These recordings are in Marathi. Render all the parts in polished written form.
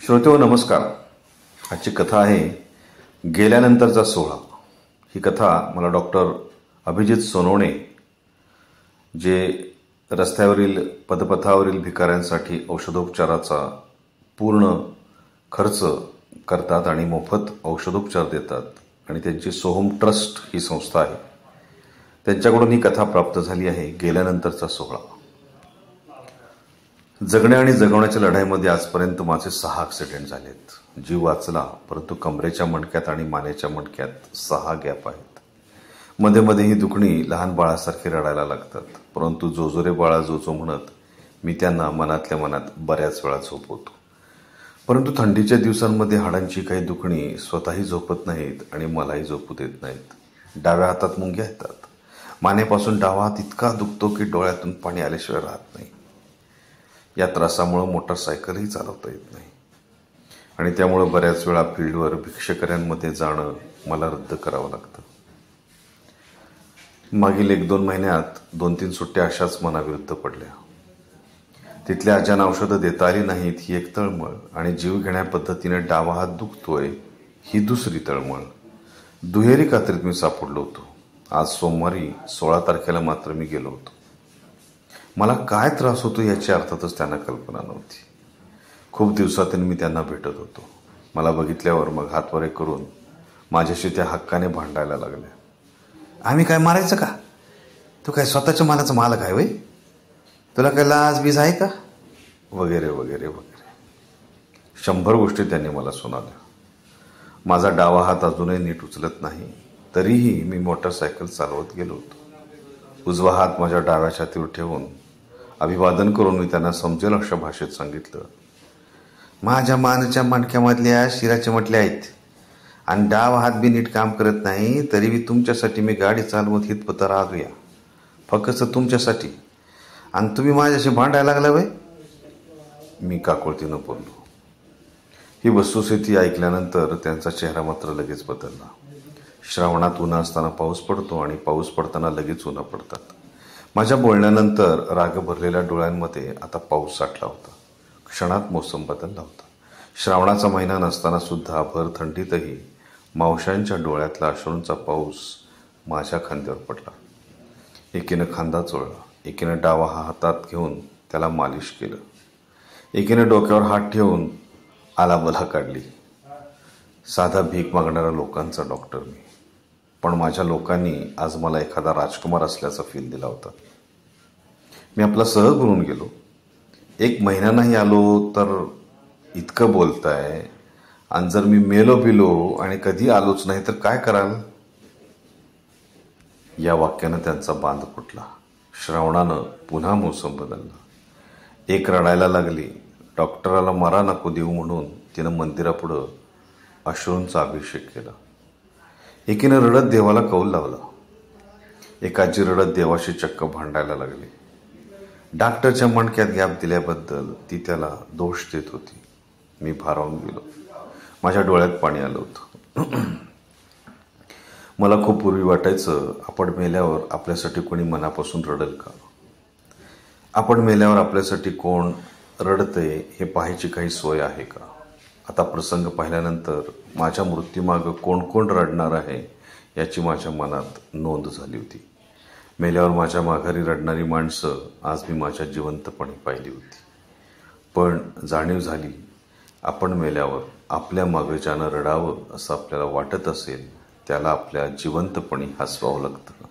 श्रोतेहो नमस्कार. आजची कथा आहे गेल्यानंतरचा सोहळा. ही कथा मला डॉक्टर अभिजित सोनवणे, जे रस्त्यावरील पदपथावरील भिकाऱ्यांसाठी औषधोपचाराचा पूर्ण खर्च करतात आणि मोफत औषधोपचार देतात, आणि त्यांची सोहम ट्रस्ट ही संस्था आहे, त्यांच्याकडून ही कथा प्राप्त झाली आहे. गेल्यानंतरचा सोहळा. जगण्या आणि जगवण्याच्या लढाईमध्ये आजपर्यंत माझे 6 ॲक्सिडेंट झालेत. जीव वाचला, परंतु कमरेच्या मणक्यात आणि मानेच्या मणक्यात 6 गॅप आहेत. मध्ये मध्ये ही दुखणी लहान बाळासारखी रडायला लागतात, परंतु जोजो रे बाळा जोजो म्हणत मी त्यांना मनातल्या मनात बऱ्याच वेळा झोपवतो. परंतु थंडीच्या दिवसांमध्ये हाडांची काही दुखणी स्वतःही झोपत नाहीत आणि मलाही झोपू देत नाहीत. डाव्या हातात मुंग्या येतात. मानेपासून डावा हात इतका दुखतो की डोळ्यातून पाणी आल्याशिवाय राहत नाही. या त्रासामुळे मोटरसायकलही चालवता येत नाही आणि त्यामुळे बऱ्याच वेळा फील्डवर भिक्षकऱ्यांमध्ये जाणं मला रद्द करावं लागतं. मागील 1-2 महिन्यात 2-3 सुट्ट्या अशाच मनाविरुद्ध पडल्या. तिथल्या आज्यांना औषधं देता आली नाहीत ही एक तळमळ, आणि जीव घेण्या पद्धतीने डावा हात दुखतोय ही दुसरी तळमळ. दुहेरी कात्रीत मी सापडलो होतो. आज सोमवारी 16 तारखेला मात्र मी गेलो होतो. मला काय त्रास होतो याची अर्थातच त्यांना कल्पना नव्हती. खूप दिवसातून मी त्यांना भेटत होतो. मला बघितल्यावर मग हातवारे करून माझ्याशी त्या हक्काने भांडायला लागल्या. आम्ही काय मारायचं का? तू काय स्वतःच्या मालाचा मालक आहे वय? तुला काय लाज बीज आहे का? वगैरे वगैरे वगैरे 100 गोष्टी त्यांनी मला सुनावल्या. माझा डावा हात अजूनही नीट उचलत नाही, तरीही मी मोटरसायकल चालवत गेलो होतो. उजवा हात माझ्या डाव्या छातीवर ठेवून अभिवादन करून मी त्यांना समजेल अशा भाषेत सांगितलं, माझ्या मानेच्या मणक्यामधल्या शिराचे म्हटले आहेत आणि डावा हात बी नीट काम करत नाही, तरी बी तुमच्यासाठी मी गाडी चालवत हितपत आलोया, फक्त तुमच्यासाठी, आणि तुम्ही माझ्याशी भांडायला लागला वय? मी काकुळतीनं बोललो. ही वस्तुस्थिती ऐकल्यानंतर त्यांचा चेहरा मात्र लगेच बदलला. श्रावणात उन्हा असताना पाऊस पडतो आणि पाऊस पडताना लगेच उन्हा पडतात. माझ्या बोलण्यानंतर राग भरलेल्या डोळ्यांमध्ये आता पाऊस साठला होता. क्षणात मोसम बदलला होता. श्रावणाचा महिना नसताना सुद्धा भर थंडीतही मावशांच्या डोळ्यातला अश्रूंचा पाऊस माझ्या खांद्यावर पडला. एकीनं खांदा चोळला, एकीनं डावा हातात घेऊन त्याला मालिश केलं, एकीनं डोक्यावर हात ठेवून आलाबला काढली. साधा भीक मागणाऱ्या लोकांचा डॉक्टर मी, पण माझ्या लोकांनी आज मला एखादा राजकुमार असल्याचा फील दिला होता. मी आपला सहज बोलून गेलो. 1 महिना नाही आलो तर इतकं बोलताय, आणि जर मी मेलो बिलो आणि कधी आलोच नाही तर काय कराल? या वाक्यानं त्यांचा बांध फुटला. श्रावणानं पुन्हा मोसम बदलला. एक रडायला लागली. डॉक्टराला मरा नको देऊ म्हणून तिनं मंदिरापुढं अश्रूंचा अभिषेक केला. एकीनं रडत देवाला कौल लावला. एकाची रडत देवाशी चक्क भांडायला लागली. डॉक्टरच्या मणक्यात गॅप दिल्याबद्दल ती त्याला दोष देत होती. मी भारावून गेलो. माझ्या डोळ्यात पाणी आलं होतं. मला खूप पूर्वी वाटायचं, आपण मेल्यावर आपल्यासाठी कोणी मनापासून रडेल का? आपण मेल्यावर आपल्यासाठी कोण रडतंय हे पाहायची काही सोय आहे का? आता प्रसंग पाहिल्यानंतर माझ्या मृत्यूमागं कोण कोण रडणार आहे याची माझ्या मनात नोंद झाली होती. मेल्यावर माझ्या माघारी रडणारी माणसं आज मी माझ्या जिवंतपणी पाहिली होती. पण जाणीव झाली, आपण मेल्यावर आपल्या मागं ज्यानं रडावं असं आपल्याला वाटत असेल त्याला आपल्या जिवंतपणी हसवावं लागतं.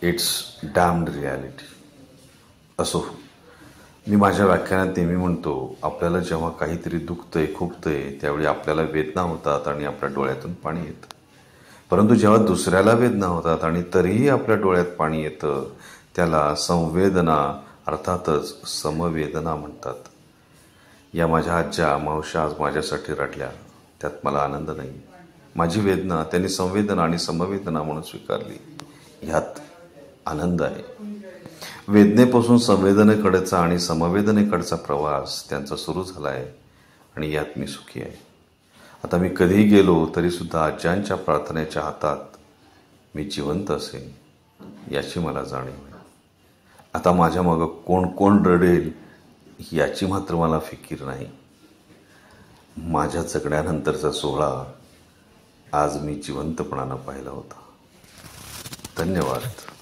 It's damped reality. असो, मी माझ्या व्याख्यानात नेहमी म्हणतो, आपल्याला जेव्हा काहीतरी दुखतंय, खुपतंय, त्यावेळी आपल्याला वेदना होतात आणि आपल्या डोळ्यातून पाणी येतं. परंतु जेव्हा दुसऱ्याला वेदना होतात आणि तरीही आपल्या डोळ्यात पाणी येतं, त्याला संवेदना, अर्थातच समवेदना म्हणतात. या माझ्या आज्या मावश्या आज माझ्यासाठी रडल्या, त्यात मला आनंद नाही. माझी वेदना त्यांनी संवेदना आणि समवेदना म्हणून स्वीकारली, ह्यात आनंद आहे. वेदनेपासून संवेदनेकडचा आणि समवेदनेकडचा प्रवास त्यांचा सुरू झाला आहे आणि यात मी सुखी आहे. आता मी कधीही गेलो तरी सुद्धा आज्यांच्या प्रार्थनेच्या हातात मी जिवंत असेन याची मला जाणीव आहे. आता माझ्या मागं कोण कोण रडेल याची मात्र मला फिकीर नाही. माझ्या जगण्यानंतरचा सोहळा आज मी जिवंतपणानं पाहिला होता. धन्यवाद.